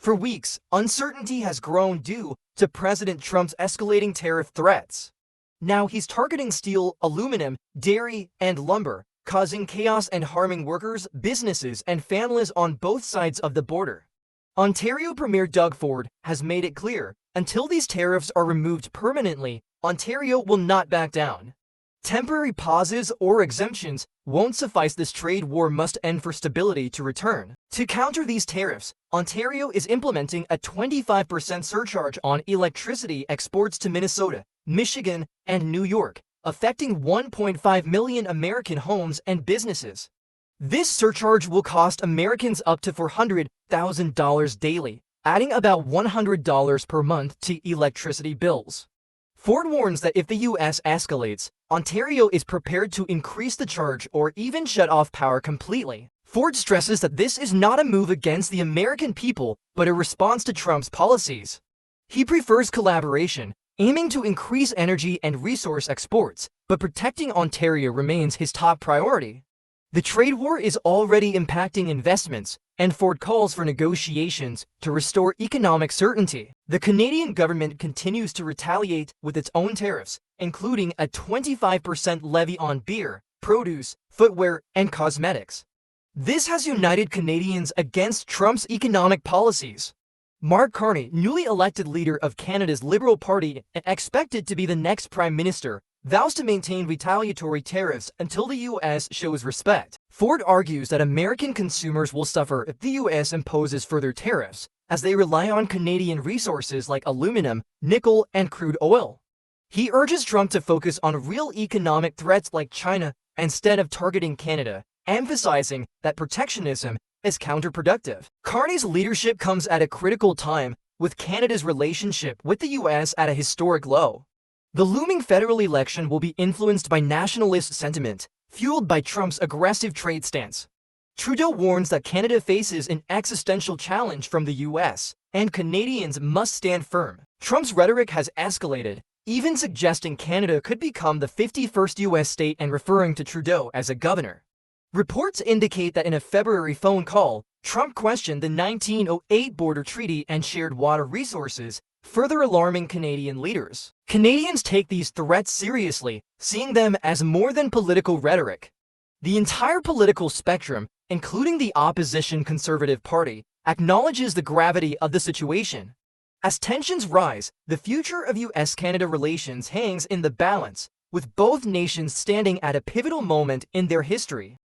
For weeks, uncertainty has grown due to President Trump's escalating tariff threats. Now he's targeting steel, aluminum, dairy, and lumber, causing chaos and harming workers, businesses, and families on both sides of the border. Ontario Premier Doug Ford has made it clear, until these tariffs are removed permanently, Ontario will not back down. Temporary pauses or exemptions won't suffice. This trade war must end for stability to return. To counter these tariffs, Ontario is implementing a 25% surcharge on electricity exports to Minnesota, Michigan, and New York, affecting 1.5 million American homes and businesses. This surcharge will cost Americans up to $400,000 daily, adding about $100 per month to electricity bills. Ford warns that if the U.S. escalates, Ontario is prepared to increase the charge or even shut off power completely. Ford stresses that this is not a move against the American people, but a response to Trump's policies. He prefers collaboration, aiming to increase energy and resource exports, but protecting Ontario remains his top priority. The trade war is already impacting investments, and Ford calls for negotiations to restore economic certainty. The Canadian government continues to retaliate with its own tariffs, including a 25% levy on beer, produce, footwear, and cosmetics. This has united Canadians against Trump's economic policies. Mark Carney, newly elected leader of Canada's Liberal Party and expected to be the next Prime Minister, vows to maintain retaliatory tariffs until the U.S. shows respect. Ford argues that American consumers will suffer if the U.S. imposes further tariffs, as they rely on Canadian resources like aluminum, nickel, and crude oil. He urges Trump to focus on real economic threats like China instead of targeting Canada, emphasizing that protectionism is counterproductive. Carney's leadership comes at a critical time, with Canada's relationship with the U.S. at a historic low. The looming federal election will be influenced by nationalist sentiment, fueled by Trump's aggressive trade stance. Trudeau warns that Canada faces an existential challenge from the U.S., and Canadians must stand firm. Trump's rhetoric has escalated, even suggesting Canada could become the 51st U.S. state and referring to Trudeau as a governor. Reports indicate that in a February phone call, Trump questioned the 1908 border treaty and shared water resources, further alarming Canadian leaders. Canadians take these threats seriously, seeing them as more than political rhetoric. The entire political spectrum, including the opposition Conservative Party, acknowledges the gravity of the situation. As tensions rise, the future of U.S.-Canada relations hangs in the balance, with both nations standing at a pivotal moment in their history.